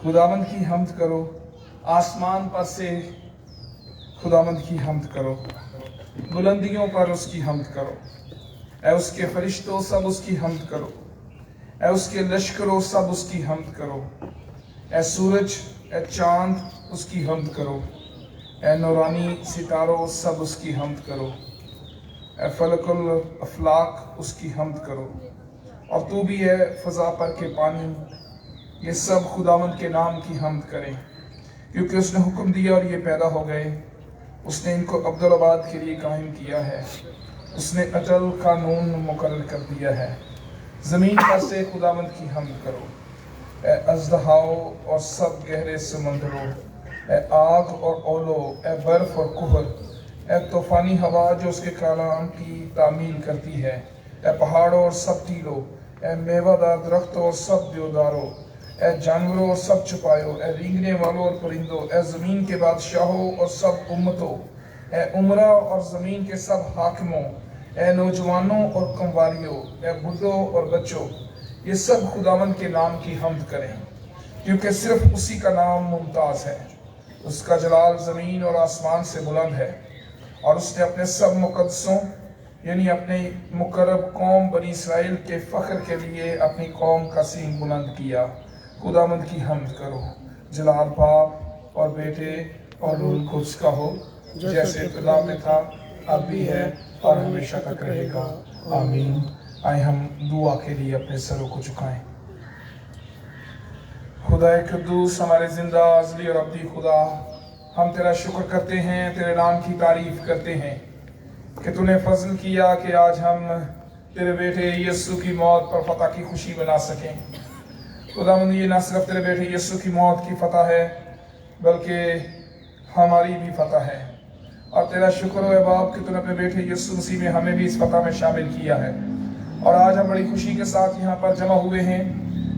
खुदावंद की हम्द करो, आसमान पर से खुदावंद की हम्द करो, बुलंदियों पर उसकी हम्द करो। ऐ उसके फरिश्तों सब उसकी हम्द करो, ऐ उसके लश्करों सब उसकी हम्द करो। ऐ सूरज, ऐ चांद उसकी हम्द करो, ऐ नूरानी सितारों सब उसकी हम्द करो। ऐ फलकुल अफलाक उसकी हम्द करो। और तू भी है फजा पर के पानी, ये सब खुदावंद के नाम की हम्द करें, क्योंकि उसने हुक्म दिया और ये पैदा हो गए। उसने इनको अब्दुल-आबाद के लिए कायम किया है, उसने अटल कानून मुकर्रर कर दिया है। ज़मीन पर से खुदावंद की हम्द करो, ए अज़दहाओ और सब गहरे समंदरों, ए आग और ओलो, ए बर्फ और कुहर, ए तूफानी हवा जो उसके कलाम की तामील करती है, ए पहाड़ों और सब टीलों, ए मेवादार दरख्तों और सब देवदारों, ए जानवरों और सब छुपायो, ए रेंगने वालों और परिंदों, ए ज़मीन के बादशाहों और सब उम्मतों, ए उमरा और ज़मीन के सब हाकिमों, ए नौजवानों और कमवालियों, ए बुढ़ों और बच्चों, ये सब खुदावंद के नाम की हम्द करें, क्योंकि सिर्फ उसी का नाम मुमताज़ है। उसका जलाल ज़मीन और आसमान से बुलंद है, और उसने अपने सब मुकद्दसों यानी अपने मुकर्रब कौम बनी इसराइल के फ़ख्र के लिए अपनी कौम का सींग बुलंद किया। खुदावंद की हम्द करो। जलाल बाप और बेटे और रूह कुद्स का हो, जैसे इब्तिदा में था, अब भी है और हमेशा तक रहेगा। आमीन। आए हम दुआ के लिए अपने सरों को झुकाएं। खुदा कुद्दूस, हमारे जिंदा अज़ली और अब्दी खुदा, हम तेरा शुक्र करते हैं, तेरे नाम की तारीफ करते हैं कि तूने फजल किया कि आज हम तेरे बेटे यीशु की मौत पर फतह की खुशी बना सकें। खुदावंद, ये न सिर्फ तेरे बेटे यीशु की मौत की फतह है, बल्कि हमारी भी फतह है। और तेरा शुक्र है बाप कि तूने अपने बेटे यीशु मसीह में हमें भी इस फतह में शामिल किया है। और आज हम बड़ी खुशी के साथ यहाँ पर जमा हुए हैं,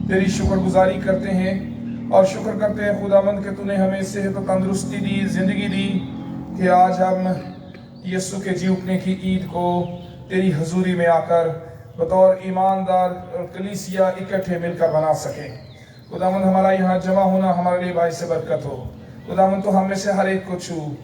तेरी शुक्रगुजारी करते हैं और शुक्र करते हैं खुदावंद कि तूने हमें सेहत और तंदुरुस्ती दी, ज़िंदगी दी, कि आज हम यीशु के जी उठने की ईद को तेरी हजूरी में आकर बतौर ईमानदार और कलीसिया इकट्ठे मिलकर बना सकें। खुदावंद, हमारा यहाँ जमा होना हमारे लिए बाइस बरकत हो। खुदावंद, तो हम में से हर एक को छू,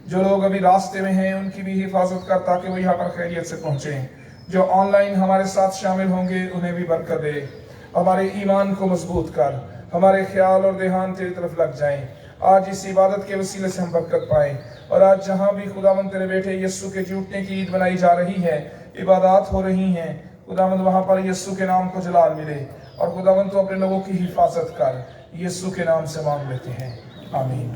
जो लोग अभी रास्ते में हैं उनकी भी हिफाजत कर, ताकि वो यहाँ पर खैरियत से पहुँचें। जो ऑनलाइन हमारे साथ शामिल होंगे उन्हें भी बरकत दे। हमारे ईमान को मजबूत कर, हमारे ख्याल और ध्यान तेरी तरफ लग जाएं। आज इस इबादत के वसीले से हम बरकत पाएं। और आज जहाँ भी खुदावंद तेरे बेटे यीशु के जी उठने की ईद मनाई जा रही है, इबादत हो रही हैं, खुदावंद वहाँ पर यीशु के नाम को जलाल मिले। और खुदावंद तो अपने लोगों की हिफाजत कर, यीशु के नाम से मांग लेते हैं, आमीन।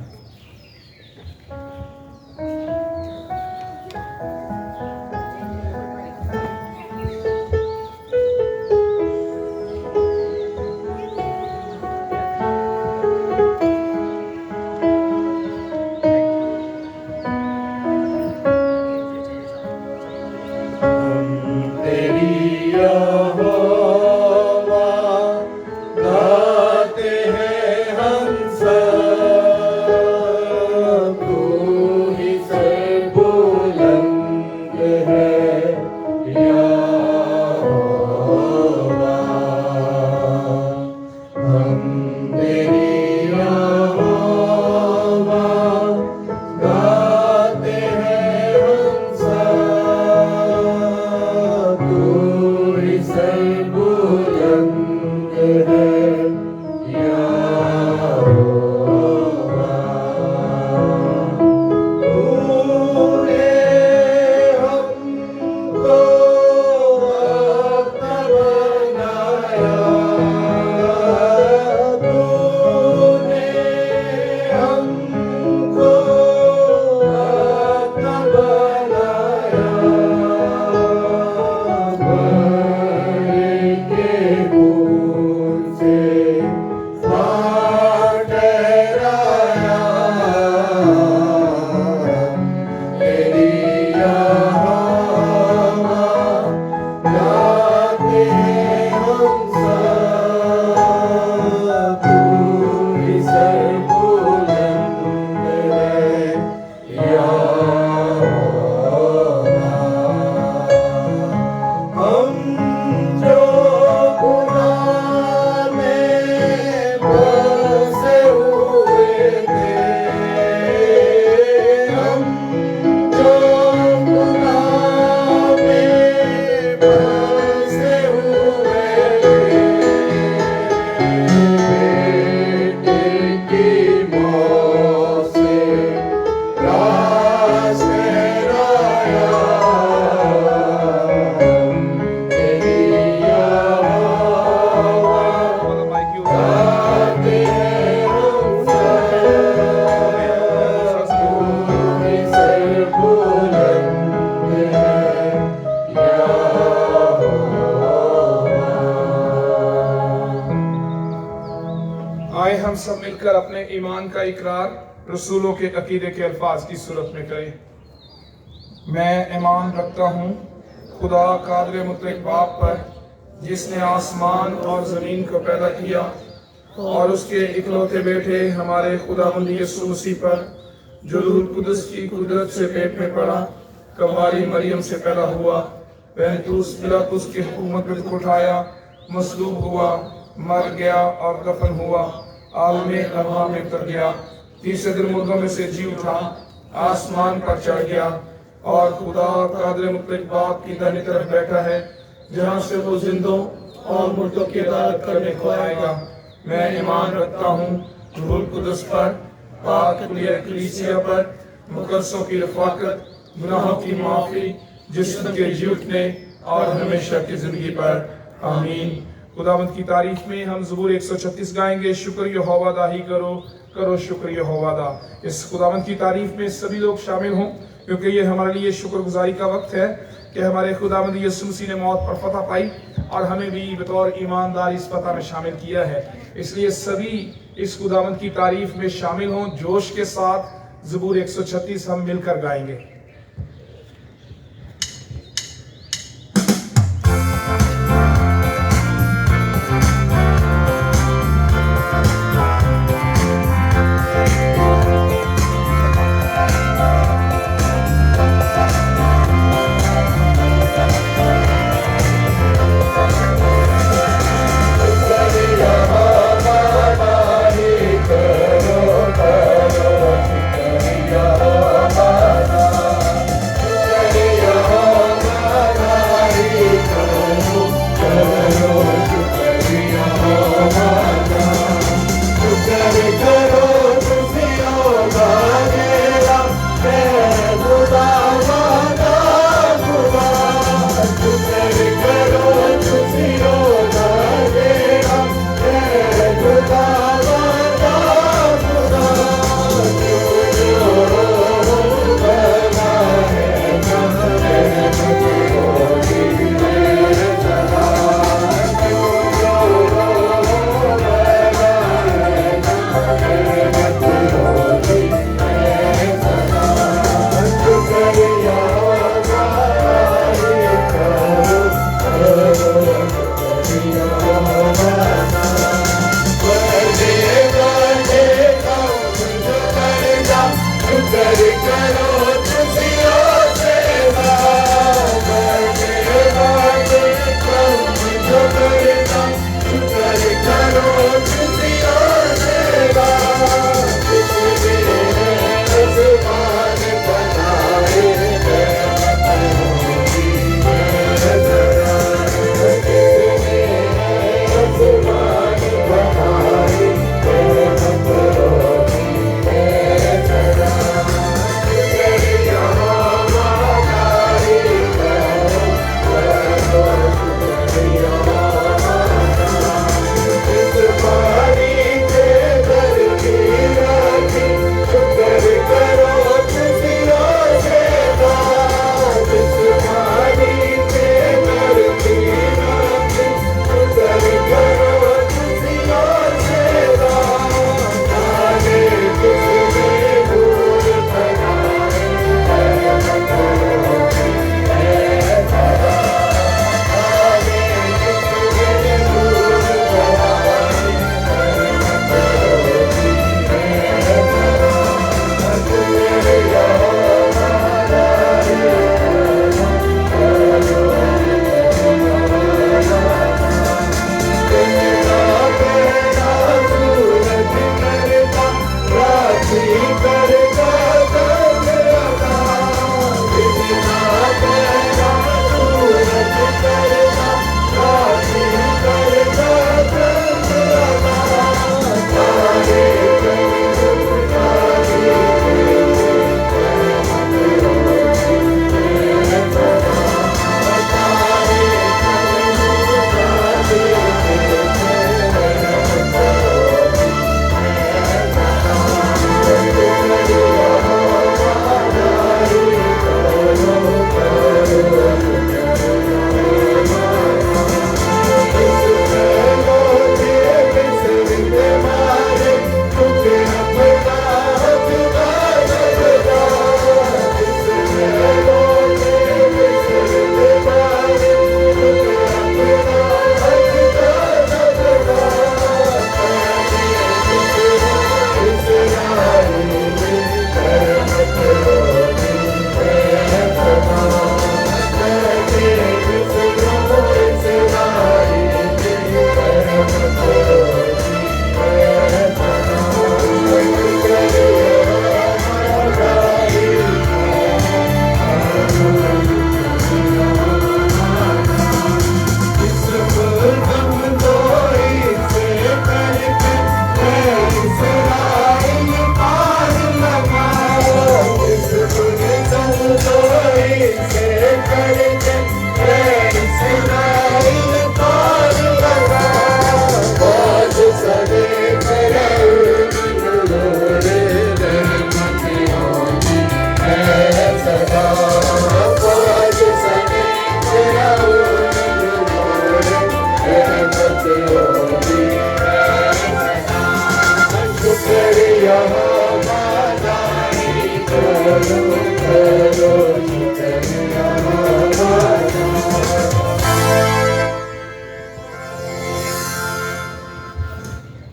तू ही आए हम सब मिलकर अपने ईमान का इकरार रसूलों के अकीदे के अल्फाज की सूरत में करें। मैं ईमान रखता हूँ खुदा कादिर मुतलक बाप पर, जिसने आसमान और ज़मीन को पैदा किया, और उसके इकलौते बेटे हमारे खुदावंद यीशु मसीह पर, जो रूह कुदस की कुदरत से पेट में पड़ा, कवारी मरियम से पैदा हुआ, पैंतुस पिलातुस की हुकूमत में उठाया, मसलूब हुआ, मर गया और दफन हुआ, आलमे अरवा में उतर गया, तीसरे दिन मुर्दों में से जी उठा, आसमान पर चढ़ गया और खुदा कादिर मुतलक बाप की दाहिनी तरफ बैठा है, जहाँ से वो जिंदों और मुर्दों की अदालत करने को आएगा। मैं ईमान रखता हूँ रूह कुदस पर, पाक कलीसिया पर, मुकद्दसों की रफाकत, गुनाहों की माफी, जिस्म के जी उठने और हमेशा की जिंदगी पर। आमीन। खुदावंद की तारीफ में हम ज़बूर 136 गाएंगे। शुक्र यहोवा दा ही करो, करो शुक्र यहोवा दा। इस खुदावंद की तारीफ में सभी लोग शामिल हों, क्योंकि ये हमारे लिए शुक्रगुजारी का वक्त है कि हमारे खुदावंद यीशु मसीह ने मौत पर फतह पाई और हमें भी बतौर ईमानदार इस फतह में शामिल किया है। इसलिए सभी इस खुदावंद की तारीफ में शामिल हों। जोश के साथ ज़बूर 136 हम मिलकर गाएंगे। Baba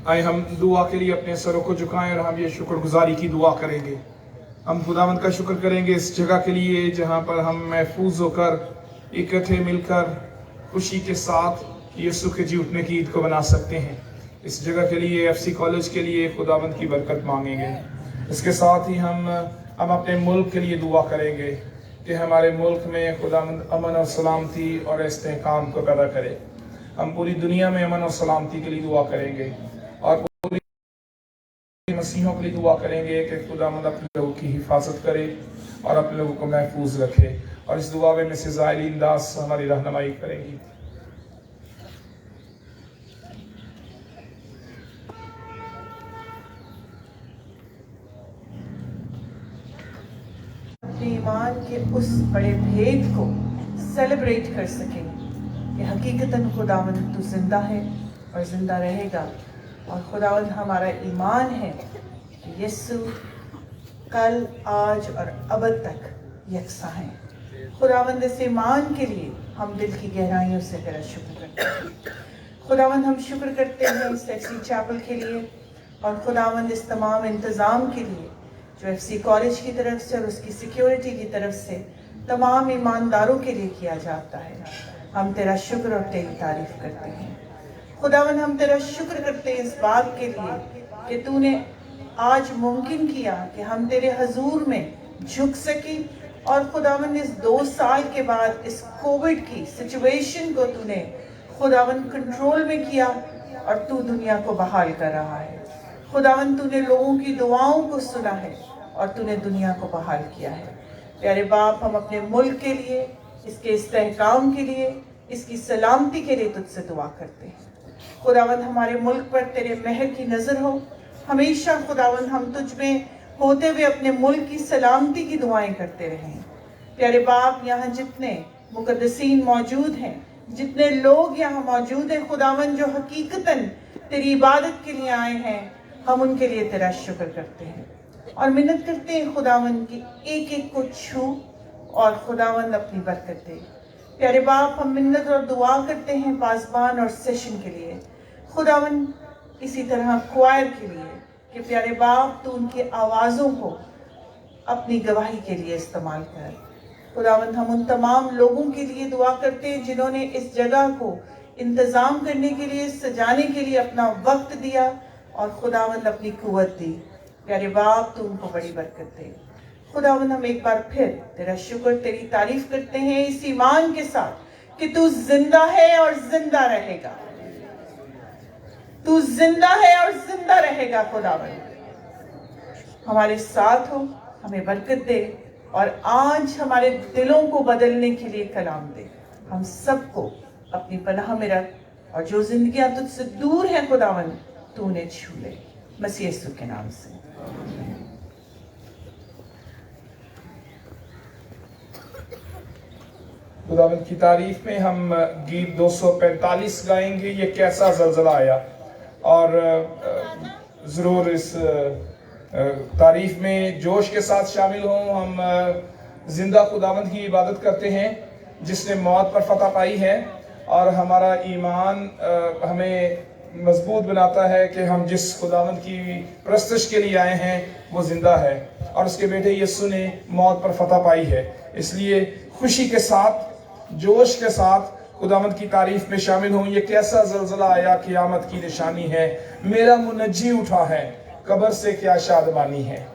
आए हम दुआ के लिए अपने सरों को झुकाएं और हम ये शुक्रगुजारी की दुआ करेंगे। हम खुदावंद का शुक्र करेंगे इस जगह के लिए जहाँ पर हम महफूज होकर इकट्ठे मिलकर खुशी के साथ यीशु के जी उठने की ईद को बना सकते हैं। इस जगह के लिए एफसी कॉलेज के लिए खुदावंद की बरकत मांगेंगे। इसके साथ ही हम अपने मुल्क के लिए दुआ करेंगे कि हमारे मुल्क में खुदावंद अमन और सलामती और इस्तेहकाम को पैदा करे। हम पूरी दुनिया में अमन और सलामती के लिए दुआ करेंगे और पूरी मसीहों के लिए दुआ करेंगे कि खुदावंद अपने लोगों की हिफाजत करे और अपने लोगों को महफूज रखे। और इस दुआ में मिसेस आइलीन दास हमारी रहनुमाई करेंगी। ईमान के उस बड़े भेद को सेलिब्रेट कर सकें कि हकीकतन खुदावंद तू जिंदा है और जिंदा रहेगा। और खुदावंद हमारा ईमान है कि यीशु कल आज और अब तक यकसा है। खुदावंद इस ईमान के लिए हम दिल की गहराइयों से तेरा शुक्र करते हैं। खुदावंद हम शुक्र करते हैं इस एफसी चैपल के लिए और खुदावंद इस तमाम इंतज़ाम के लिए जो एफसी कॉलेज की तरफ से और उसकी सिक्योरिटी की तरफ से तमाम ईमानदारों के लिए किया जाता है। हम तेरा शुक्र और तेरी तारीफ करते हैं। खुदावंद हम तेरा शुक्र करते हैं इस बात के लिए कि तूने आज मुमकिन किया कि हम तेरे हजूर में झुक सके। और खुदावंद इस 2 साल के बाद इस कोविड की सिचुएशन को तूने खुदावंद कंट्रोल में किया और तू दुनिया को बहाल कर रहा है। खुदावंद तूने लोगों की दुआओं को सुना है और तूने दुनिया को बहाल किया है। प्यारे बाप, हम अपने मुल्क के लिए, इसके इस्तेहकाम के लिए, इसकी सलामती के लिए तुझसे दुआ करते हैं। खुदावंद हमारे मुल्क पर तेरे मेहर की नज़र हो हमेशा। खुदावंद हम तुझ में होते हुए अपने मुल्क की सलामती की दुआएं करते रहें। प्यारे बाप, यहाँ जितने मुकद्दसीन मौजूद हैं, जितने लोग यहाँ मौजूद हैं खुदावंद जो हकीकतन तेरी इबादत के लिए आए हैं, हम उनके लिए तेरा शुक्र करते हैं और मिन्नत करते हैं खुदावंद की एक एक को छू और खुदावंद अपनी बरकत दे। प्यारे बाप, हम मिन्नत और दुआ करते हैं पासबान और सेशन के लिए खुदावंद, इसी तरह क्वायर के लिए कि प्यारे बाप तू उनकी आवाज़ों को अपनी गवाही के लिए इस्तेमाल कर। खुदावंद हम उन तमाम लोगों के लिए दुआ करते हैं जिन्होंने इस जगह को इंतज़ाम करने के लिए, सजाने के लिए अपना वक्त दिया और खुदावंद अपनी कुव्वत दी। प्यारे बाप तू उनको बड़ी बरकत दे। खुदावंद हम एक बार फिर तेरा शुक्र, तेरी तारीफ करते हैं इस ईमान के साथ कि तू जिंदा है और जिंदा रहेगा। तू जिंदा है और जिंदा रहेगा। खुदावंद हमारे साथ हो, हमें बरकत दे और आज हमारे दिलों को बदलने के लिए कलाम दे। हम सबको अपनी पनाह में रख और जो जिंदगियां तुझसे दूर हैं खुदावंद तू उन्हें छू ले, मसीह यीशु के नाम से। खुदावंद की तारीफ में हम गीत 245 गाएंगे, ये कैसा ज़लज़ला आया। और ज़रूर इस तारीफ में जोश के साथ शामिल हों। हम जिंदा खुदावंद की इबादत करते हैं जिसने मौत पर फतह पाई है और हमारा ईमान हमें मजबूत बनाता है कि हम जिस खुदावंद की परस्तिश के लिए आए हैं वो जिंदा है और उसके बेटे यीशु ने मौत पर फतह पाई है। इसलिए खुशी के साथ, जोश के साथ खुदावंद की तारीफ में शामिल हों। ये कैसा ज़लज़ला आया, क़यामत की निशानी है, मेरा मुनज्जी उठा है, कब्र से क्या शादमानी है।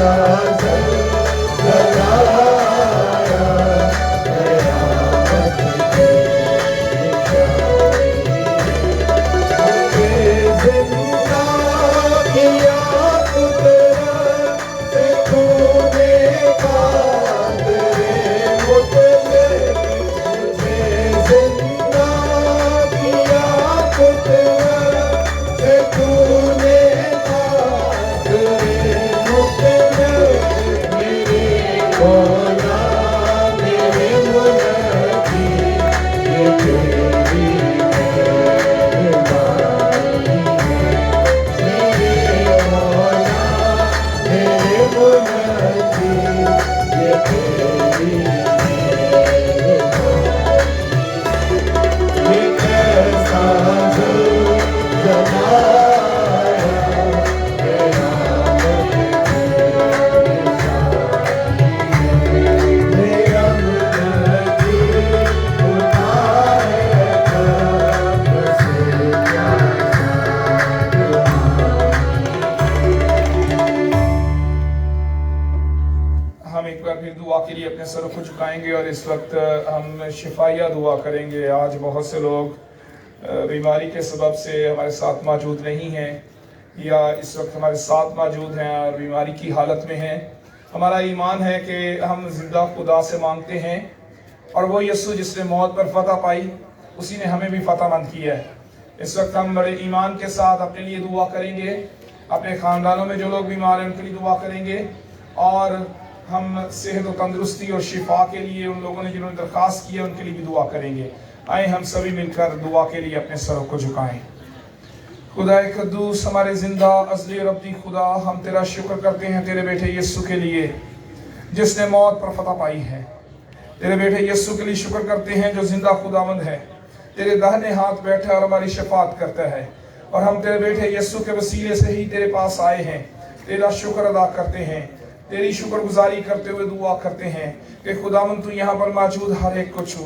साजन जलाया कयामत की मुझे जिंदा किया कुदरत से तूने कादरे मुतलक मुझे जिंदा किया कुदरत से तूने कादरे मुतलक मेरे मौला मेरे मुनज्जी ये तेरी मेहरबानी है मेरे मौला मेरे मुनज्जी ये तेरी मेहरबानी ये कैसा जलाया कयामत मेरा मुनज्जी खुदा है कब से क्या हम एक बार फिर दुआ के लिए अपने सरों को झुकाएंगे और इस वक्त हम शिफाया दुआ करेंगे। आज बहुत से लोग बीमारी के सबब से हमारे साथ मौजूद नहीं हैं या इस वक्त हमारे साथ मौजूद हैं और बीमारी की हालत में हैं। हमारा ईमान है कि हम जिंदा खुदा से मांगते हैं और वो यीशु जिसने मौत पर फतह पाई उसी ने हमें भी फतहमंद किया है। इस वक्त हम बड़े ईमान के साथ अपने लिए दुआ करेंगे, अपने ख़ानदानों में जो लोग बीमार हैं उनके लिए दुआ करेंगे और हम सेहत और तंदुरुस्ती और शिफा के लिए उन लोगों ने जिन्होंने दरख्वास्त की है उनके लिए भी दुआ करेंगे। आए हम सभी मिलकर दुआ के लिए अपने सरों को झुकाएं। खुदा कद्दूस हमारे जिंदा अज़ली और अब्दी खुदा, हम तेरा शुक्र करते हैं तेरे बेटे यीशु के लिए जिसने मौत पर फतह पाई है। तेरे बेटे यीशु के लिए शुक्र करते हैं जो जिंदा खुदावंद है, तेरे दाहिने हाथ बैठा और हमारी शफात करता है। और हम तेरे बेटे यीशु के वसीले से ही तेरे पास आए हैं, तेरा शुक्र अदा करते हैं, तेरी शुक्रगुजारी करते हुए दुआ करते हैं कि खुदावंद तू यहाँ पर मौजूद हर एक को छू,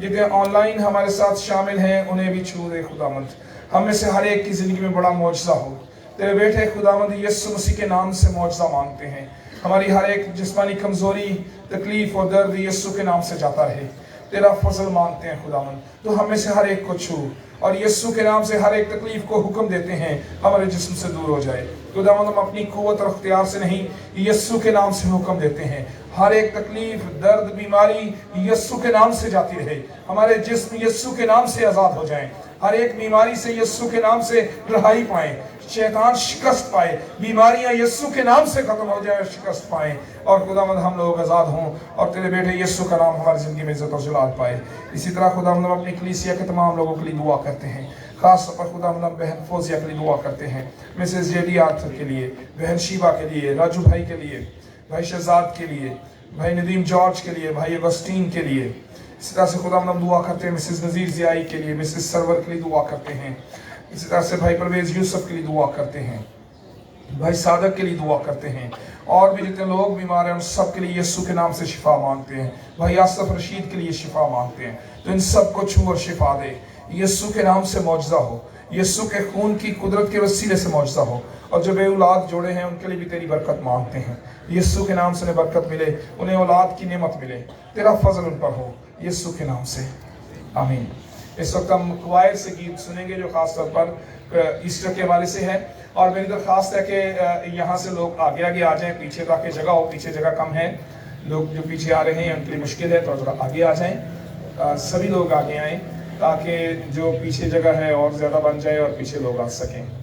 जितने ऑनलाइन हमारे साथ शामिल हैं उन्हें भी छू दे खुदावंद। हम में से हर एक की ज़िंदगी में बड़ा मौजज़ा हो। तेरे बेटे खुदावंद यीशु मसीह के नाम से मौजज़ा मांगते हैं। हमारी हर एक जिस्मानी कमज़ोरी, तकलीफ और दर्द यीशु के नाम से जाता रहे। तेरा फजल मांगते हैं खुदावंद, तो हम में से हर एक को छू और यीशु के नाम से हर एक तकलीफ को हुक्म देते हैं हमारे जिस्म से दूर हो जाए। खुदावंद हम अपनी क़ुव्वत और अख्तियार से नहीं, यीशु के नाम से हुक्म देते हैं हर एक तकलीफ, दर्द, बीमारी यीशु के नाम से जाती रहे। हमारे जिस्म यीशु के नाम से आज़ाद हो जाएं। हर एक बीमारी से यीशु के नाम से रहाई पाएं, शैतान शिकस्त पाए, बीमारियां यीशु के नाम से खत्म हो जाए, शिकस्त पाएं और खुदावंद हम लोग आज़ाद हों और तेरे बेटे यीशु का नाम हमारी ज़िंदगी में इज़्ज़त और जलाल पाए। इसी तरह खुदावंद हम अपनी कलीसिया के तमाम लोगों के लिए दुआ करते हैं। खास तौर पर खुदावंद हम बहन फौजिया के लिए दुआ करते हैं, मिसेस जेडी आर्थर के लिए, बहन शीबा के लिए, राजू भाई के लिए, भाई शहजाद के लिए, भाई नदीम जॉर्ज के लिए, भाई अगस्टीन के लिए। इसी तरह से खुदावंद हम दुआ करते हैं मिसेस नज़ीर ज़ियाई के लिए, मिसेस सरवर के लिए दुआ करते हैं। इसी तरह से भाई परवेज़ यूसुफ के लिए दुआ करते हैं, भाई सादक के लिए दुआ करते हैं और भी जितने लोग बीमार हैं उन सब के लिए यीशु के नाम से शिफा मांगते हैं। भाई आसफ रशीद के लिए शिफा मांगते हैं, तो इन सब को छू और शिफा दे। यीशु के नाम से मौजज़ा हो, यीशु के खून की कुदरत के वसीले से मौजज़ा हो। और जो बेऔलाद जोड़े हैं उनके लिए भी तेरी बरकत मांगते हैं। यीशु के नाम से उन्हें बरकत मिले, उन्हें औलाद की नेमत मिले, तेरा फजल उन पर हो, यीशु के नाम से, आमीन। इस वक्त हम क्वायर से गीत सुनेंगे जो खास तौर पर ईस्टर के हवाले से है और मेरी दरख्वास्त है कि यहाँ से लोग आगे आगे आ जाएं पीछे, ताकि जगह हो, पीछे जगह कम है। लोग जो पीछे आ रहे हैं उनके लिए मुश्किल है, तो थोड़ा आगे आ जाएं। सभी लोग आगे आएँ ताकि जो पीछे जगह है और ज़्यादा बन जाए और पीछे लोग आ सकें।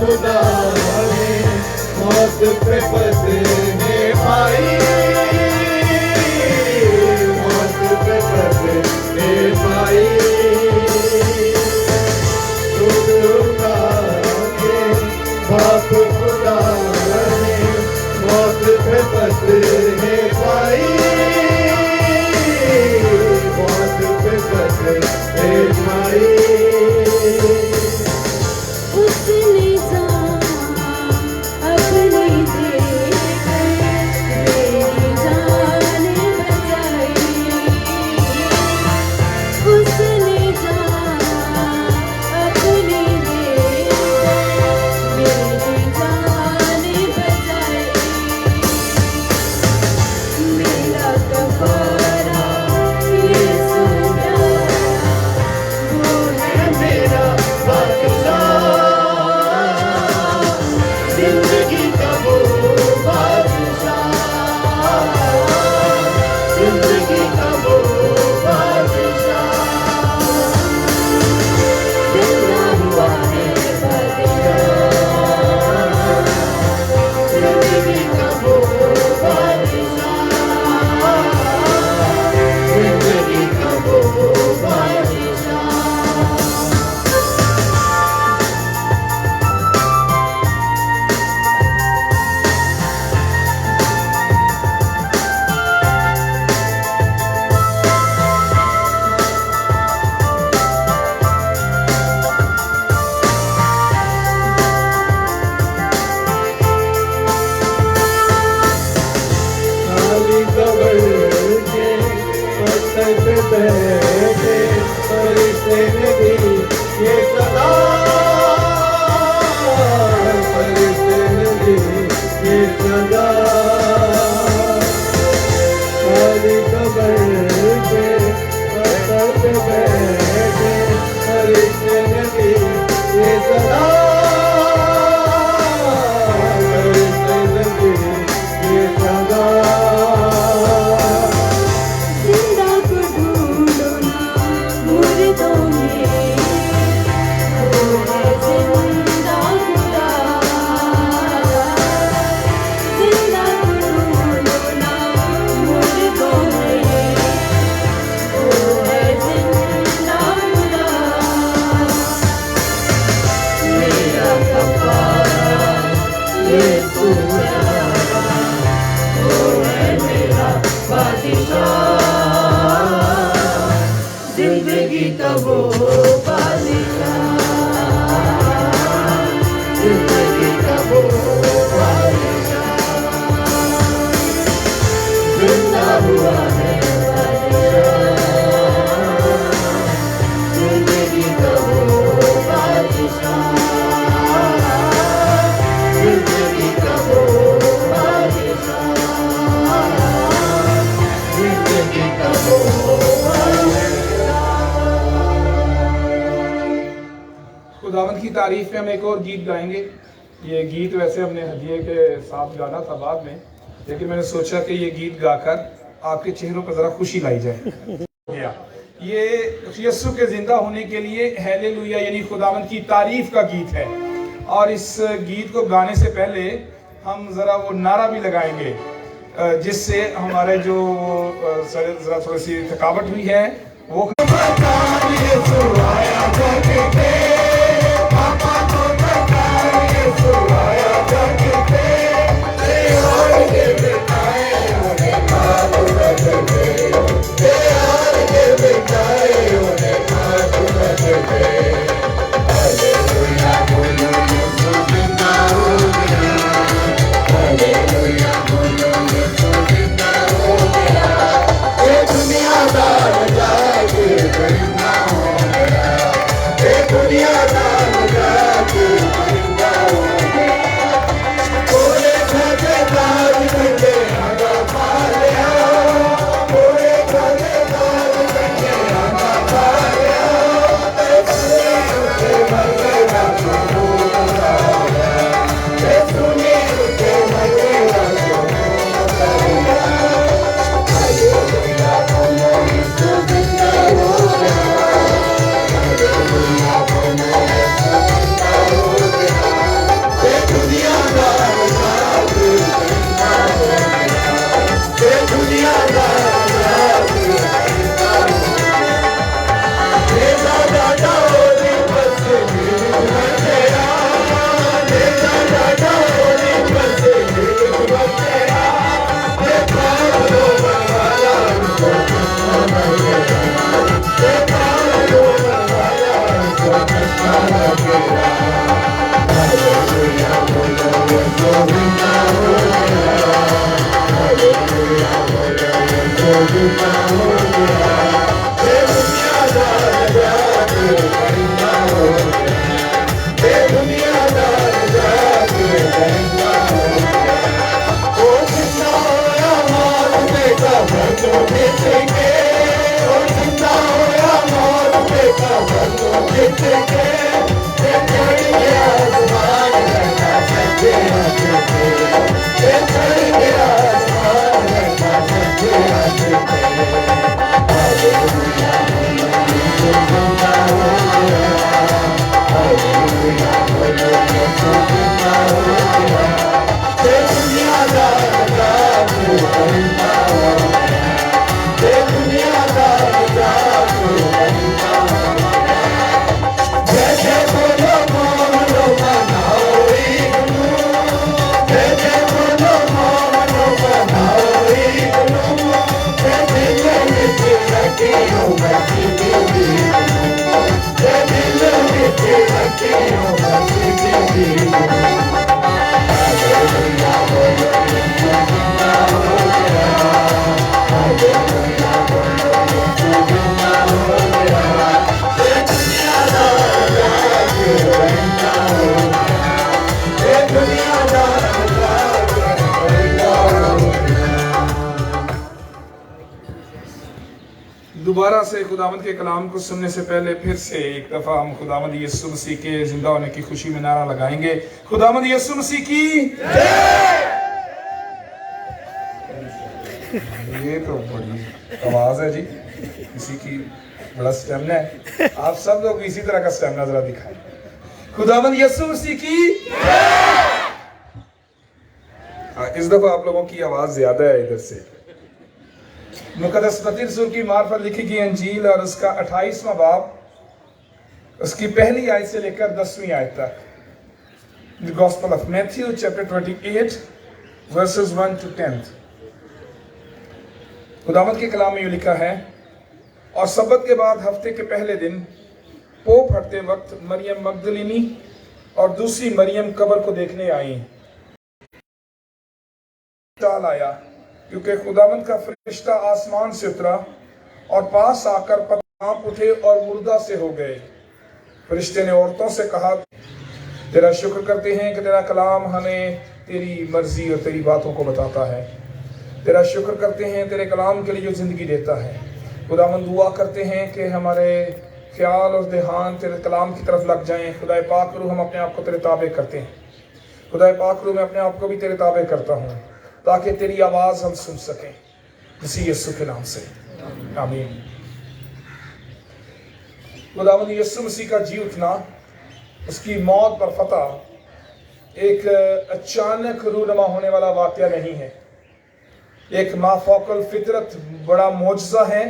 खुदा ने मौत पे पत्थरे पाई, मौत पे पत्थरे पाई। दुख उठा के बाप खुदा ने मौत पे पत्थरे पाई, मौत पे पत्थरे पाई। उसने जान अपनी देकर मेरी जान बचाई, उसने जान अपनी देकर मेरी जान बचाई। मेरा कफारा यीशु प्यारा, वो है मेरा बादशाह, जिंदगी का वो बादशाह, जिंदगी का वो बादशाह। जिंदा हुआ है बादशाह, जिंदगी का वो बादशाह, जिंदगी का वो बादशाह। खाली कब्र के पत्थर पे बैठे फरिश्ते ने दी ये सदा, फरिश्ते ने दी ये सदा। खाली कब्र के पत्थर पे बैठे फरिश्ते ने दी ये सदा, फरिश्ते ने दी ये सदा। जिंदा को ढूंढो ना मुर्दों में, वो है जिंदा खुदा। जिंदा को ढूंढो ना मुर्दों में, वो है जिंदा खुदा। मेरा कफारा यीशु प्यारा, वो है मेरा बादशाह, जिंदगी का वो बादशाह, जिंदगी का वो बादशाह। जिंदा हुआ है बादशाह, जिंदगी का वो बादशाह, जिंदगी का वो बादशाह, जिंदगी का वो खुदावंद की तारीफ में हम एक और गीत गाएंगे। ये गीत वैसे हमने हदिये के साथ गाना था बाद में, लेकिन मैंने सोचा कि ये गीत गाकर आपके चेहरों पर ज़रा खुशी लाई जाए। गया ये यीशु के जिंदा होने के लिए हालेलुया यानी खुदावंद की तारीफ का गीत है। और इस गीत को गाने से पहले हम ज़रा वो नारा भी लगाएंगे, जिससे हमारे जो ज़रा थोड़ी सी थकावट हुई है वो दुनियादार जाके जिंदा हो गया, ये दुनियादार जाके जिंदा हो गया, ये दुनियादार जाके जिंदा हो गया। वो जिंदा होया मौत पे कब्र मिट के, वो जिंदा होया मौत पे कब्र मिट के, ये चढ़ गया आसमान लगा सच्चे हाथ पे, ये चढ़ गया आसमान लगा सच्चे हाथ पे। हालेलुया बोलो यीशु जिंदा हो गया, हालेलुया बोलो यीशु जिंदा हो गया, ये दुनियादार जाके जिंदा हो गया, ये दुनियादार जाके जिंदा हो गया। जैसे बोलो मोमनो बनाओ इग्नू, जैसे बोलो मोमनो बनाओ इग्नू, ये दिल विच रखियो मसीह दी इग्नू, ये दिल विच रखियो मसीह दी इग्नू। हालेलुया बोलो यीशु जिंदा हो गया, हालेलुया बोलो यीशु जिंदा हो गया, ये दुनियादार जाके जिंदा हो गया, ये दुनियादार जाके जिंदा हो गया। दोबारा से खुदावंद के कलाम को सुनने से पहले फिर से एक दफा हम खुदावंद यीशु मसीह के जिंदा होने की खुशी में नारा लगाएंगे, खुदावंद यीशु मसीह की जय। ये तो बड़ी आवाज है जी, किसी की बड़ा स्टेमिना है। आप सब लोग इसी तरह का स्टेमिना जरा दिखाएं। खुदावंद यीशु मसीह की जय। इस दफा आप लोगों की आवाज ज्यादा है इधर से। मुकद्दस मत्ती रसूल की मार्फत लिखी गई अंजील और उसका 28वां बाब, उसकी पहली आयत से लेकर 10वीं आयत तक। The gospel of Matthew chapter 28 versus 1 to 10। खुदावंद के कलाम में यूं लिखा है, और सब्बत के बाद हफ्ते के पहले दिन पोप हटते वक्त मरियम मगदलिनी और दूसरी मरियम कब्र को देखने आई। टाल आया क्योंकि खुदावंद का फरिश्ता आसमान से उतरा और पास आकर कांप उठे और मुर्दा से हो गए। फरिश्ते ने औरतों से कहा, तेरा शुक्र करते हैं कि तेरा कलाम हमें तेरी मर्जी और तेरी बातों को बताता है। तेरा शुक्र करते हैं तेरे कलाम के लिए जो जिंदगी देता है। खुदावंद दुआ करते हैं कि हमारे ख्याल और ध्यान तेरे कलाम की तरफ लग जाएं। खुदा पाक रूह, हम अपने आप को तेरे ताबे करते हैं। खुदा पाक रूह, मैं अपने आप को भी तेरे ताबे करता हूँ ताकि तेरी आवाज़ हम सुन सकें, मसीह यीशु के नाम से आमीन। खुदावंद यीशु मसीह का जी उठना, उसकी मौत पर फतह एक अचानक रूनमा होने वाला वाक़या नहीं है। एक माफौकल फितरत बड़ा मौजज़ा है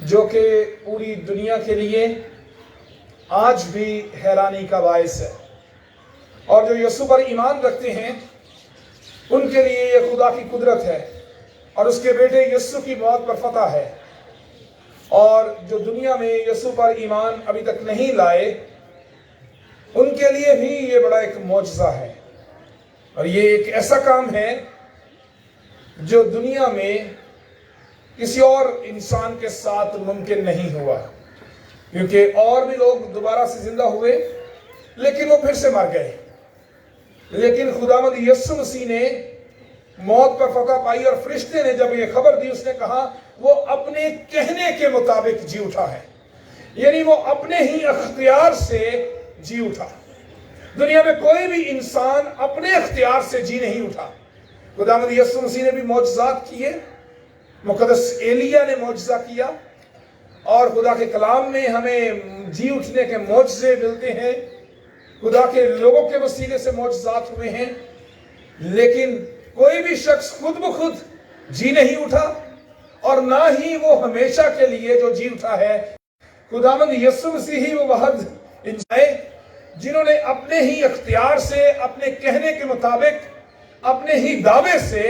जो कि पूरी दुनिया के लिए आज भी हैरानी का बायस है। और जो यीशु पर ईमान रखते हैं उनके लिए ये खुदा की कुदरत है और उसके बेटे यीशु की मौत पर फतह है। और जो दुनिया में यीशु पर ईमान अभी तक नहीं लाए उनके लिए भी ये बड़ा एक मौजज़ा है। और ये एक ऐसा काम है जो दुनिया में किसी और इंसान के साथ मुमकिन नहीं हुआ, क्योंकि और भी लोग दोबारा से जिंदा हुए लेकिन वो फिर से मर गए। लेकिन खुदावंद यीशु मसीह ने मौत पर फतह पाई और फरिश्ते ने जब ये खबर दी, उसने कहा वो अपने कहने के मुताबिक जी उठा है, यानी वो अपने ही अख्तियार से जी उठा। दुनिया में कोई भी इंसान अपने अख्तियार से जी नहीं उठा। खुदावंद यीशु मसीह ने भी मौजज़ात किए, मुकद्दस एलिया ने मौजज़ा किया, और खुदा के कलाम में हमें जी उठने के मौजज़े मिलते हैं। खुदा के लोगों के वसीले से मौजज़ात हुए हैं, लेकिन कोई भी शख्स खुद ब खुद जी नहीं उठा और ना ही वो हमेशा के लिए जो जी उठा है। खुदावंद यीशु मसीह ही वो वहद इंसान जिन्होंने अपने ही अख्तियार से, अपने कहने के मुताबिक, अपने ही दावे से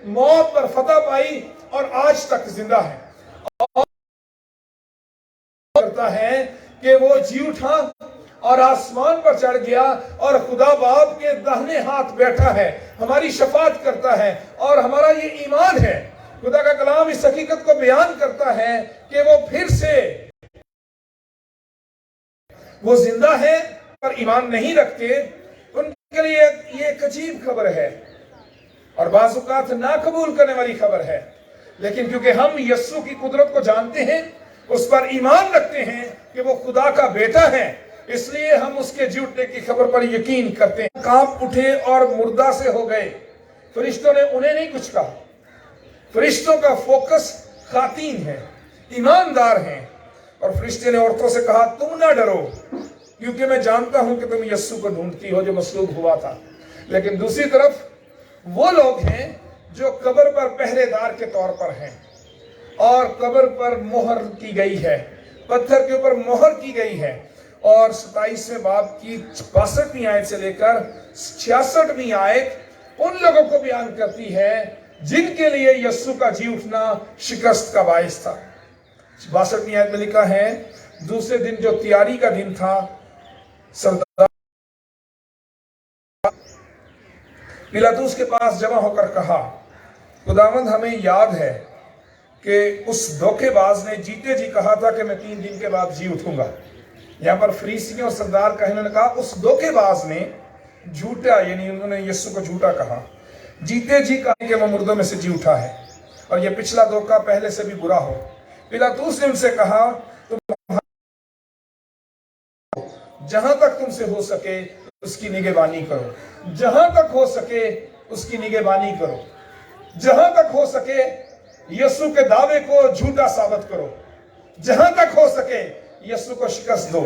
मौत पर फतह पाई और आज तक जिंदा है। और करता है कि वो जी उठा और आसमान पर चढ़ गया और खुदा बाप के दाहिने हाथ बैठा है, हमारी शफात करता है। और हमारा ये ईमान है खुदा का कलाम इस हकीकत को बयान करता है कि वो फिर से वो जिंदा है पर ईमान नहीं रखते, उनके लिए ये एक अजीब खबर है और बाज़-औक़ात ना कबूल करने वाली खबर है। लेकिन क्योंकि हम यस्सु की कुदरत को जानते हैं, उस पर ईमान रखते हैं कि वो खुदा का बेटा है, इसलिए हम उसके झूठने की खबर पर यकीन करते हैं। कांप उठे और मुर्दा से हो गए। फरिश्तों ने उन्हें नहीं कुछ कहा। फरिश्तों का फोकस खातीन है, ईमानदार हैं। और फरिश्ते ने औरतों से कहा, तुम ना डरो, क्योंकि मैं जानता हूं कि तुम यस्सु को ढूंढती हो जो मसलूब हुआ था। लेकिन दूसरी तरफ वो लोग हैं जो कब्र पर पहरेदार के तौर पर हैं और कब्र पर मोहर की गई है, पत्थर के ऊपर मोहर की गई है। और 27वें बाब की 62वीं आयत से लेकर 66वीं आयत उन लोगों को बयान करती है जिनके लिए यस्सु का जी उठना शिकस्त का बाइस था। 62वीं आयत में लिखा है, दूसरे दिन जो तैयारी का दिन था, सरदार पिलातुस के पास जमा होकर कहा, खुदावंद हमें याद है कि उस धोखेबाज ने जीते जी कहा था कि मैं 3 दिन के बाद जी उठूंगा। यहाँ पर फरीसियों और सरदार कहने ने कहा उस धोखेबाज ने झूठा, यानी उन्होंने यस्सु को झूठा कहा, जीते जी कहा कि वह मुर्दों में से जी उठा है और यह पिछला धोखा पहले से भी बुरा हो। पिलातुस ने उनसे कहा, तुम जहां तक तुमसे हो सके उसकी निगहबानी करो, जहां तक हो सके उसकी निगहबानी करो, जहां तक हो सके यस्सु के दावे को झूठा साबित करो, जहां तक हो सके यस्सु को शिकस्त दो।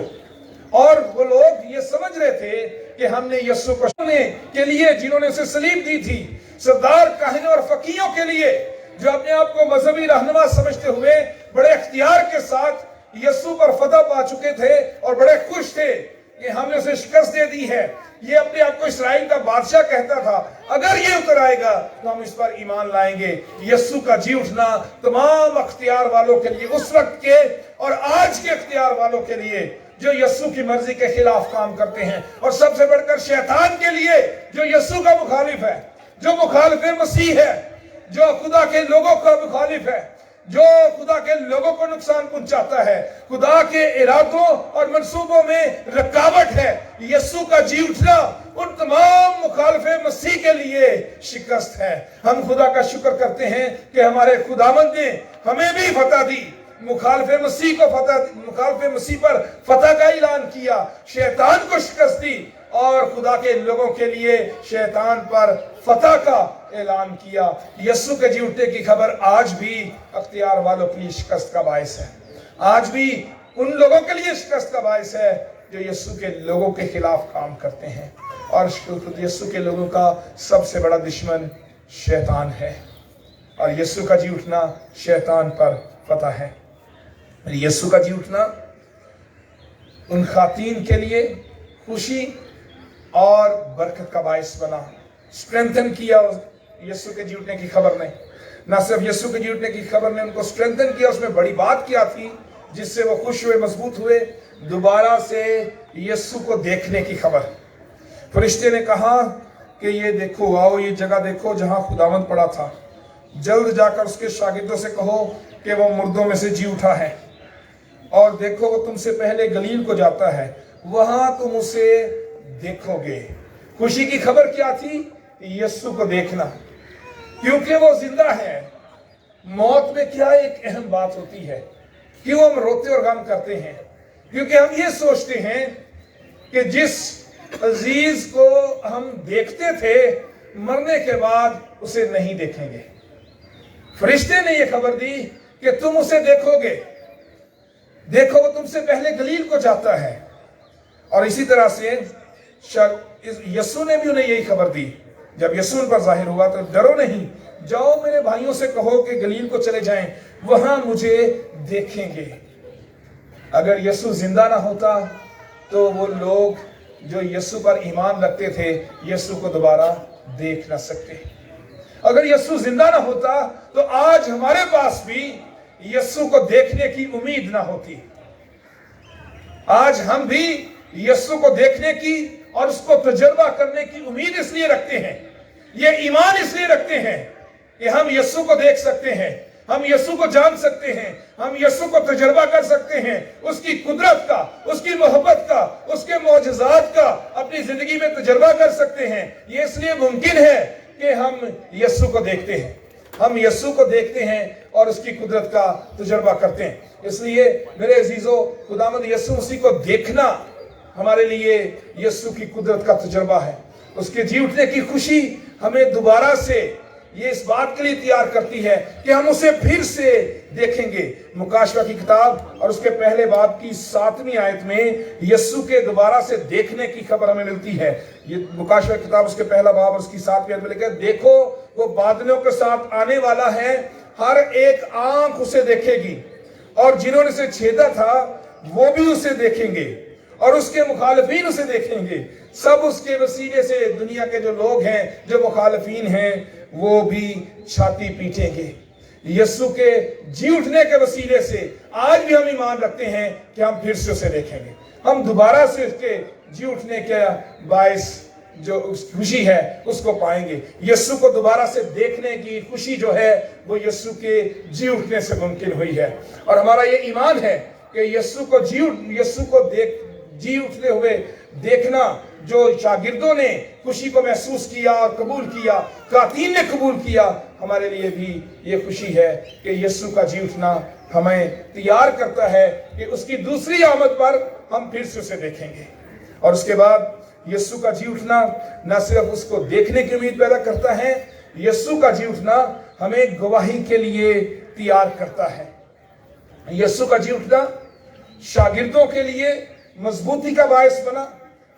और वो लोग ये समझ रहे थे कि हमने यस्सु को के लिए जिन्होंने उसे सलीब दी थी, सरदार काहिनों और फकीहों के लिए जो अपने आप को मजहबी रहनुमा समझते हुए बड़े इख्तियार के साथ यस्सु पर फतह पा चुके थे और बड़े खुश थे कि हमने उसे शिकस्त दे दी है। ये अपने आप को इस्राइल का बादशाह कहता था, अगर ये उतर आएगा तो हम इस पर ईमान लाएंगे। यस्सु का जी उठना तमाम अख्तियार वालों के लिए, उस वक्त के और आज के अख्तियार वालों के लिए जो यस्सु की मर्जी के खिलाफ काम करते हैं, और सबसे बढ़कर शैतान के लिए जो यस्सु का मुखालिफ है, जो मुखालिफ मसीह है, जो खुदा के लोगों का मुखालिफ है, जो खुदा के लोगों को नुकसान पहुंचाता है, खुदा के इरादों और मंसूबों में रुकावट है। यस्सु का जी उठना उन तमाम मुखालिफे मसीह के लिए शिकस्त है। हम खुदा का शुक्र करते हैं कि हमारे खुदावंद ने हमें भी फतह दी, मुखालिफे मसीह पर फतह का ऐलान किया, शैतान को शिकस्त दी और खुदा के लोगों के लिए शैतान पर फतह का ऐलान किया। यस्सु के जी उठने की खबर आज भी अख्तियार वालों के लिए शिकस्त का बायस है, आज भी उन लोगों के लिए शिकस्त का बायस है जो यस्सु के लोगों के खिलाफ काम करते हैं। और यस्सु के लोगों का सबसे बड़ा दुश्मन शैतान है और यस्सु का जी उठना शैतान पर फतह है। यस्सु का जी उठना उन खातीन के लिए खुशी और बरकत का बायस बना, स्ट्रेंथन किया। यस्सु के जी उठने की खबर ने न सिर्फ यस्सु के जी उठने की खबर ने उनको स्ट्रेंथन किया, उसमें बड़ी बात क्या थी जिससे वो खुश हुए, मजबूत हुए? दोबारा से यस्सु को देखने की खबर। फरिश्ते ने कहा कि ये देखो, आओ ये जगह देखो जहां खुदावंद पड़ा था, जल्द जाकर उसके शागिर्दों से कहो कि वो मुर्दों में से जी उठा है, और देखो वो तुमसे पहले गलील को जाता है, वहां तुम उसे देखोगे। खुशी की खबर क्या थी? यस्सु को देखना, क्योंकि वो जिंदा है। मौत में क्या एक अहम बात होती है, क्यों हम रोते और गम करते हैं? क्योंकि हम ये सोचते हैं कि जिस अजीज को हम देखते थे मरने के बाद उसे नहीं देखेंगे। फरिश्ते ने यह खबर दी कि तुम उसे देखोगे, देखो वो तुमसे पहले गलील को जाता है। और इसी तरह से यस्सु ने भी उन्हें यही खबर दी। जब यस्सु उन पर जाहिर हुआ तो डरो नहीं, जाओ मेरे भाइयों से कहो कि गलील को चले जाएं, वहां मुझे देखेंगे। अगर यस्सु जिंदा ना होता तो वो लोग जो यस्सु पर ईमान रखते थे यस्सु को दोबारा देख ना सकते। अगर यस्सु जिंदा ना होता तो आज हमारे पास भी यस्सु को देखने की उम्मीद ना होती। आज हम भी यस्सु को देखने की और उसको तजुर्बा करने की उम्मीद इसलिए रखते हैं, ये ईमान इसलिए रखते हैं कि हम यीशु को देख सकते हैं, हम यीशु को जान सकते हैं, हम यीशु को तजुर्बा कर सकते हैं, उसकी कुदरत का, उसकी मोहब्बत का, उसके मौजज़ात का अपनी जिंदगी में तजुर्बा कर सकते हैं। ये इसलिए मुमकिन है कि हम यीशु को देखते हैं, हम यीशु को देखते हैं और उसकी कुदरत का तजुर्बा करते हैं। इसलिए मेरे अजीजों, खुदावंद यीशु मसीह को देखना हमारे लिए यीशु की कुदरत का तजुर्बा है। उसके जी उठने की खुशी हमें दोबारा से ये इस बात के लिए तैयार करती है कि हम उसे फिर से देखेंगे। मुकाशवा की किताब और उसके पहले बाब की 7वीं आयत में यीशु के दोबारा से देखने की खबर हमें मिलती है। ये मुकाशवा की किताब उसके पहला बाब और उसकी 7वीं आयत में लिखा है, देखो वो बादलों के साथ आने वाला है, हर एक आंख उसे देखेगी और जिन्होंने उसे छेदा था वो भी उसे देखेंगे और उसके मुखालिफीन उसे देखेंगे। सब उसके वसीले से दुनिया के जो लोग हैं, जो मुखालिफीन हैं, वो भी छाती पीटेंगे। यीशु के जी उठने के वसीले से आज भी हम ईमान रखते हैं कि हम फिर से उसे देखेंगे, हम दोबारा से उसके जी उठने के बायस जो खुशी है उसको पाएंगे। यीशु को दोबारा से देखने की खुशी जो है वो यीशु के जी उठने से मुमकिन हुई है। और हमारा ये ईमान है कि यीशु को जी उठते हुए देखना, जो शागिर्दों ने खुशी को महसूस किया और कबूल किया, कातीन ने कबूल किया, हमारे लिए भी ये खुशी है कि यीशु का जी उठना हमें तैयार करता है कि उसकी दूसरी आमद पर हम फिर से उसे देखेंगे। और उसके बाद यीशु का जी उठना न सिर्फ उसको देखने की उम्मीद पैदा करता है, यीशु का जी उठना हमें गवाही के लिए तैयार करता है। यीशु का जी उठना शागिर्दों के लिए मजबूती का बायस बना,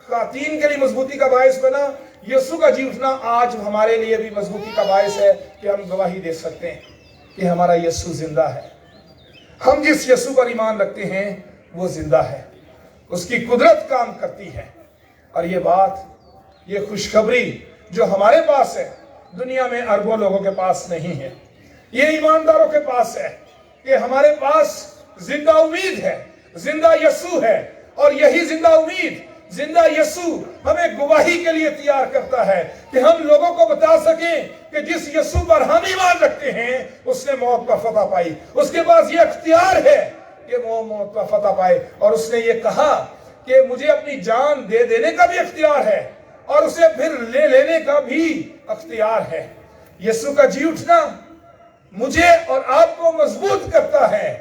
खातीन के लिए मजबूती का बायस बना। यीशु का जी उठना आज हमारे लिए भी मजबूती का बायस है कि हम गवाही दे सकते हैं कि हमारा यीशु जिंदा है। हम जिस यीशु पर ईमान रखते हैं वो जिंदा है, उसकी कुदरत काम करती है। और ये बात, ये खुशखबरी जो हमारे पास है, दुनिया में अरबों लोगों के पास नहीं है। ये ईमानदारों के पास है कि हमारे पास जिंदा उम्मीद है, जिंदा यीशु है। और यही जिंदा उम्मीद, जिंदा यीशु हमें गवाही के लिए तैयार करता है कि हम लोगों को बता सकें कि जिस यीशु पर हम ईमान रखते हैं उसने मौत पर फतह पाई। उसके पास ये अख्तियार है कि वो मौत पर फतह पाए। और उसने ये कहा कि मुझे अपनी जान दे देने का भी अख्तियार है और उसे फिर ले लेने का भी अख्तियार है। यीशु का जी उठना मुझे और आपको मजबूत करता है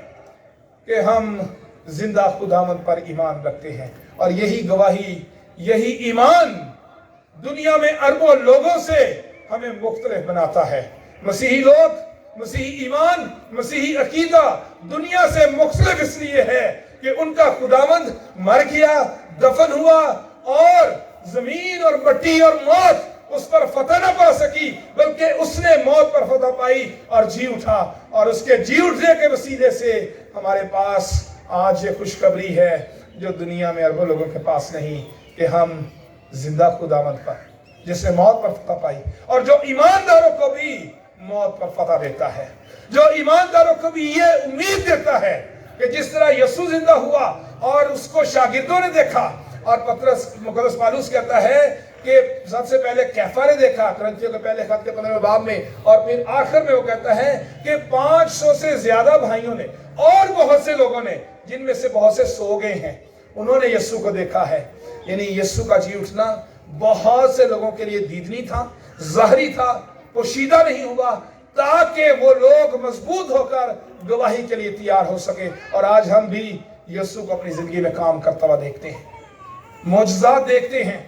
कि हम जिंदा खुदावंद पर ईमान रखते हैं। और यही गवाही, यही ईमान दुनिया में अरबों लोगों से हमें मुख्तलिफ बनाता है। मसीही लोग, मसीही ईमान, मसीही अकीदा दुनिया से मुख्तलिफ इसलिए है कि उनका खुदावंद मर गया, दफन हुआ और जमीन और मिट्टी और मौत उस पर फतह न पा सकी, बल्कि उसने मौत पर फतह पाई और जी उठा। और उसके जी उठने के वसीले से हमारे पास आज ये खुशखबरी है जो दुनिया में अरबों लोगों के पास नहीं, कि हम जिंदा खुदावंद पर, जिसने मौत पर फतह पाई और जो ईमानदारों को भी मौत पर फतह देता है, जो ईमानदारों को भी ये उम्मीद देता है कि जिस तरह यीशु जिंदा हुआ और उसको शागिर्दों ने देखा। और पतरस मुकद्दस पालूस कहता है कि सबसे पहले कैफा ने देखा, करंथियों के पहले खत के 15वें बाब में, और फिर आखिर में वो कहता है कि 500 से ज्यादा भाइयों ने और बहुत से लोगों ने, जिनमें से बहुत से सो गए हैं, उन्होंने यीशु को देखा है। यानी यीशु का जी उठना बहुत से लोगों के लिए दीदनी था, ज़ाहरी था, पोशीदा नहीं हुआ, ताकि वो लोग मजबूत होकर गवाही के लिए तैयार हो सके। और आज हम भी यीशु को अपनी जिंदगी में काम करता हुआ देखते हैं, मौजज़ात देखते हैं,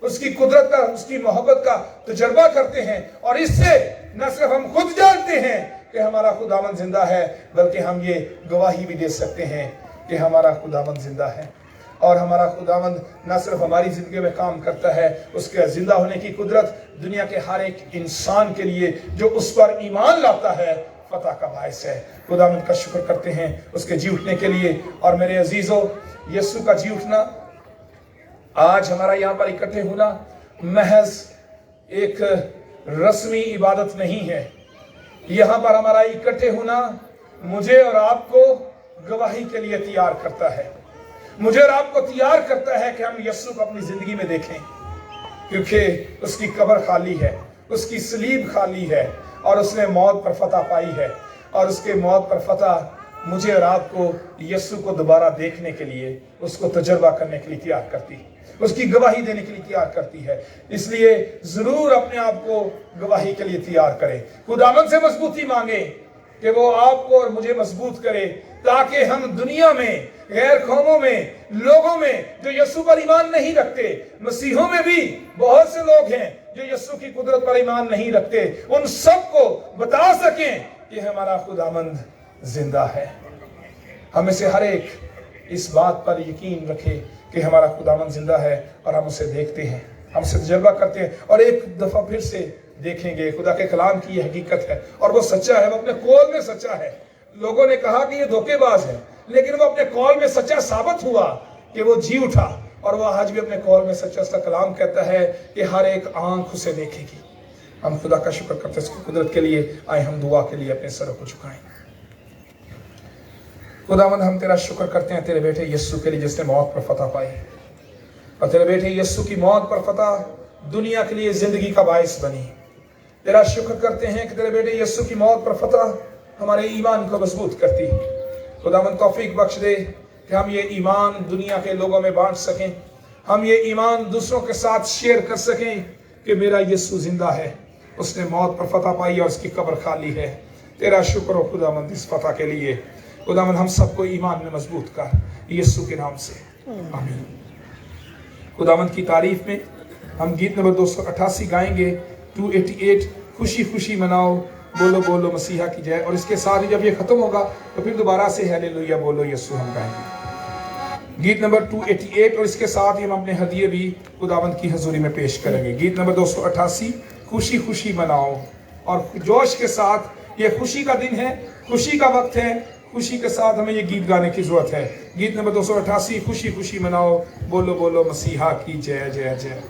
उसकी कुदरत का, उसकी मोहब्बत का तजुर्बा करते हैं। और इससे न सिर्फ हम खुद जानते हैं कि हमारा खुदावंद जिंदा है, बल्कि हम ये गवाही भी दे सकते हैं कि हमारा खुदावंद जिंदा है। और हमारा खुदावंद न सिर्फ हमारी जिंदगी में काम करता है, उसके जिंदा होने की कुदरत दुनिया के हर एक इंसान के लिए जो उस पर ईमान लाता है फतह का बायस है। खुदावंद का शुक्र करते हैं उसके जी उठने के लिए। और मेरे अजीजों, यीशु का जी उठना, आज हमारा यहाँ पर इकट्ठे होना महज एक रस्मी इबादत नहीं है। यहाँ पर हमारा इकट्ठे होना मुझे और आपको गवाही के लिए तैयार करता है, मुझे और आपको तैयार करता है कि हम यीशु को अपनी जिंदगी में देखें, क्योंकि उसकी कब्र खाली है, उसकी सलीब खाली है और उसने मौत पर फतह पाई है, और उसके मौत पर फतह मुझे और आपको यीशु को दोबारा देखने के लिए, उसको तजर्बा करने के लिए तैयार करती है, उसकी गवाही देने के लिए तैयार करती है। इसलिए जरूर अपने आप को गवाही के लिए तैयार करें, खुदावंद से मजबूती मांगे कि वो आपको और मुझे मजबूत करे, ताकि हम दुनिया में, गैर कौमों में, लोगों में जो यीशु पर ईमान नहीं रखते, मसीहों में भी बहुत से लोग हैं जो यीशु की कुदरत पर ईमान नहीं रखते, उन सबको बता सकें कि हमारा खुदावंद जिंदा है। हमें से हर एक इस बात पर यकीन रखे कि हमारा खुदावंद जिंदा है, और हम उसे देखते हैं, हम उसे तजर्बा करते हैं, और एक दफा फिर से देखेंगे। खुदा के कलाम की यह हकीकत है, और वो सच्चा है, वो अपने कौल में सच्चा है। लोगों ने कहा कि ये धोखेबाज है, लेकिन वो अपने कौल में सच्चा साबित हुआ कि वो जी उठा, और वह आज भी अपने कौल में सच्चा। उसका कलाम कहता है कि हर एक आंख उसे देखेगी। हम खुदा का शुक्र करते हैं उसकी कुदरत के लिए। आए हम दुआ के लिए अपने सरों को झुकाएं। खुदावंद, हम तेरा शुक्र करते हैं तेरे बेटे यीशु के लिए जिसने मौत पर फतह पाई, और तेरे बेटे यीशु की मौत पर फतह दुनिया के लिए जिंदगी का बायस बनी। तेरा शुक्र करते हैं कि तेरे बेटे यीशु की मौत पर फतह हमारे ईमान को मजबूत करती। खुदावंद तौफीक बख्श दे कि हम ये ईमान दुनिया के लोगों में बांट सकें, हम ये ईमान दूसरों के साथ शेयर कर सकें कि मेरा यीशु जिंदा है, उसने मौत पर फतह पाई और उसकी कब्र खाली है। तेरा शुक्र हो खुदावंद इस फतह के लिए। खुदावंद हम सबको ईमान में मजबूत कर, यीशु के नाम से, आमीन। खुदावंद की तारीफ में हम गीत नंबर 288 गाएंगे, 288, खुशी खुशी मनाओ, बोलो बोलो मसीहा की जय। और इसके साथ ही जब ये खत्म होगा तो फिर दोबारा से हालेलुया बोलो यीशु हम गाएंगे, गीत नंबर 288। और इसके साथ ही हम अपने हदिये भी खुदावंद की हजूरी में पेश करेंगे। गीत नंबर 288, खुशी खुशी मनाओ। और जोश के साथ, ये खुशी का दिन है, खुशी का वक्त है, खुशी के साथ हमें ये गीत गाने की जरूरत है। गीत नंबर 288, खुशी खुशी मनाओ, बोलो बोलो मसीहा की जय जय जय।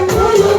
बोलो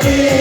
की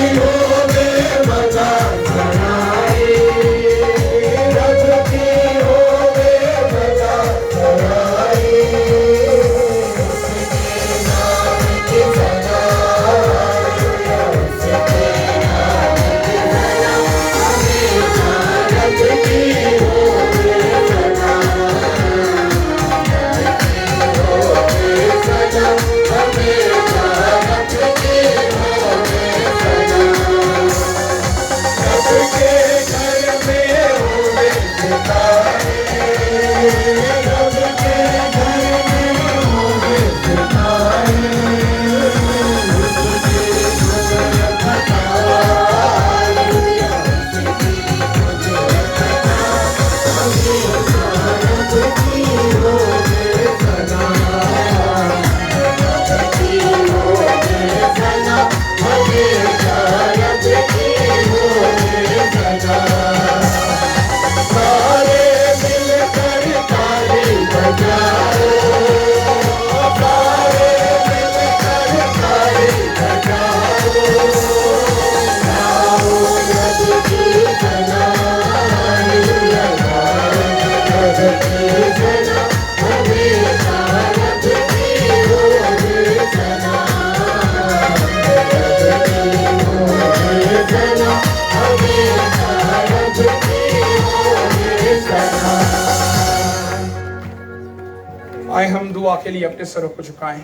के लिए अपने सरों को झुकाएं।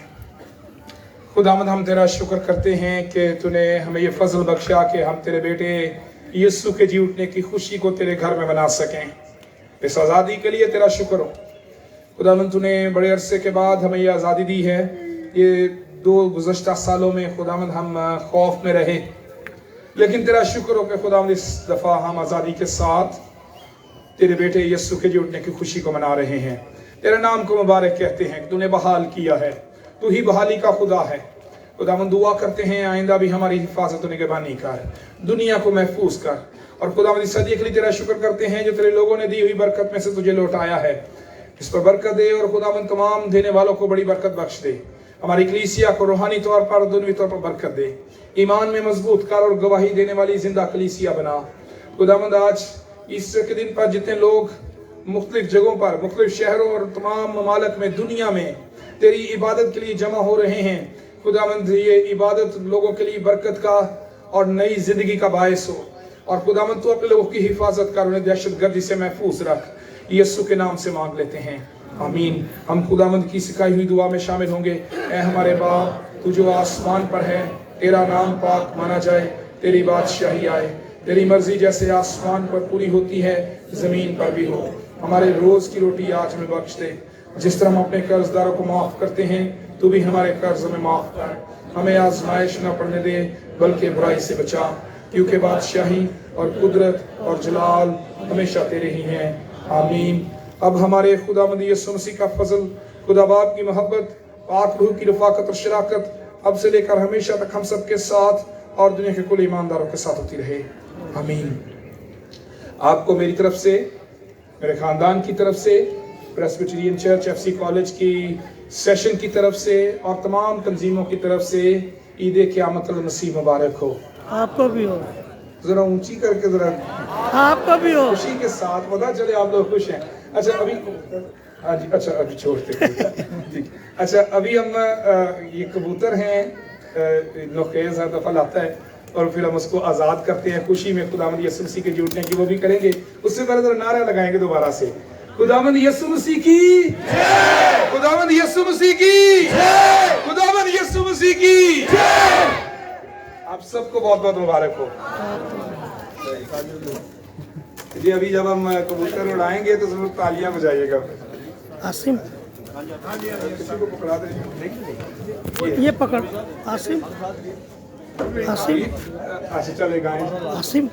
खुदावंद हम तेरा शुक्र करते हैं कि तूने हमें ये फजल बख्शा कि हम तेरे बेटे यीशु के जी उठने की खुशी को तेरे घर में मना सकें। इस आज़ादी के लिए तेरा शुक्र हो खुदावंद, तूने बड़े अरसे के बाद हमें ये आज़ादी दी है। ये 2 गुज़श्ता सालों में खुदावंद हम खौफ में रहे, लेकिन तेरा शुक्र हो कि खुदावंद इस दफ़ा हम आज़ादी के साथ तेरे बेटे यीशु के जी उठने की खुशी को मना रहे हैं। तेरे नाम को मुबारक कहते हैं कि तूने बहाल किया है, तू ही बहाली का खुदा है। खुदावंद दुआ करते हैं आइंदा भी हमारी हिफाजत और निगरानी कर, दुनिया को महफूज कर। और खुदावंद इस सदी के लिए तेरा शुक्र करते हैं जो तेरे लोगों ने दी हुई बरकत में से तुझे लौटाया है। इस पर बरकत दे और खुदावंद तमाम देने वालों को बड़ी बरकत बख्श दे। हमारी कलीसिया को रूहानी तौर पर और दुनियावी तौर पर बरकत दे, ईमान में मजबूत कर और गवाही देने वाली जिंदा कलीसिया बना। खुदावंद आज ईस्टर के दिन पर जितने लोग मुख्तलिफ जगहों पर, मुख्तलिफ शहरों और तमाम ममालक में, दुनिया में तेरी इबादत के लिए जमा हो रहे हैं, खुदावंद ये इबादत लोगों के लिए बरकत का और नई जिंदगी का बायस हो। और खुदावंद तू अपने लोगों की हिफाजत कर, उन्हें दहशतगर्दी से महफूज रख। यीशु के नाम से मांग लेते हैं, आमीन। हम खुदावंद की सिखाई हुई दुआ में शामिल होंगे। ऐ हमारे बाप, तू जो आसमान पर है, तेरा नाम पाक माना जाए, तेरी बादशाही आए, तेरी मर्जी जैसे आसमान पर पूरी होती है जमीन पर भी हो। हमारे रोज की रोटी आज हमें बख्श दे, जिस तरह हम अपने कर्जदारों को माफ करते हैं, तू भी हमारे कर्ज में माफ कर। हमें आजमाइश न पड़ने दे, बल्कि बुराई से बचा, क्योंकि बादशाही और कुदरत और जलाल हमेशा तेरे ही हैं, आमीन। अब हमारे खुदावंद यीशु मसीह का फजल, खुदा बाप की मोहब्बत, पाक रूह की रफाकत और शराकत अब से लेकर हमेशा तक हम सबके साथ और दुनिया के कुल ईमानदारों के साथ होती रहे, आमीन। आपको मेरी तरफ से, मेरे खानदान की तरफ से, प्रेस्बिटेरियन चर्च एफसी कॉलेज की सेशन की तरफ से और तमाम तंजीमों की तरफ से ईद क़यामत मसीह मुबारक हो। आपको भी हो, जरा ऊंची करके जरा आपको भी हो। खुशी के साथ, पता चले आप लोग खुश हैं। अच्छा अभी, हाँ जी, अच्छा अभी छोड़ते ठीक। अच्छा अभी हम ये कबूतर हैं, नोखेज हर दफा लाता है और फिर हम उसको आज़ाद करते हैं खुशी में खुदावंद यीशु मसीह के जुटने की, वो भी करेंगे। उससे पहले तो नारा लगाएंगे दोबारा से, खुदावंद यीशु मसीह की जय, खुदावंद यीशु मसीह की जय, खुदावंद यीशु मसीह की जय। आप सबको बहुत बहुत मुबारक हो जी। अभी जब हम कबूतर उड़ाएंगे तो जरूर तालियां बजाइएगा। आसिम, किसी को पकड़ा दे, ये पकड़। आसिम, आसिम, अच्छा चलेगा आसिम।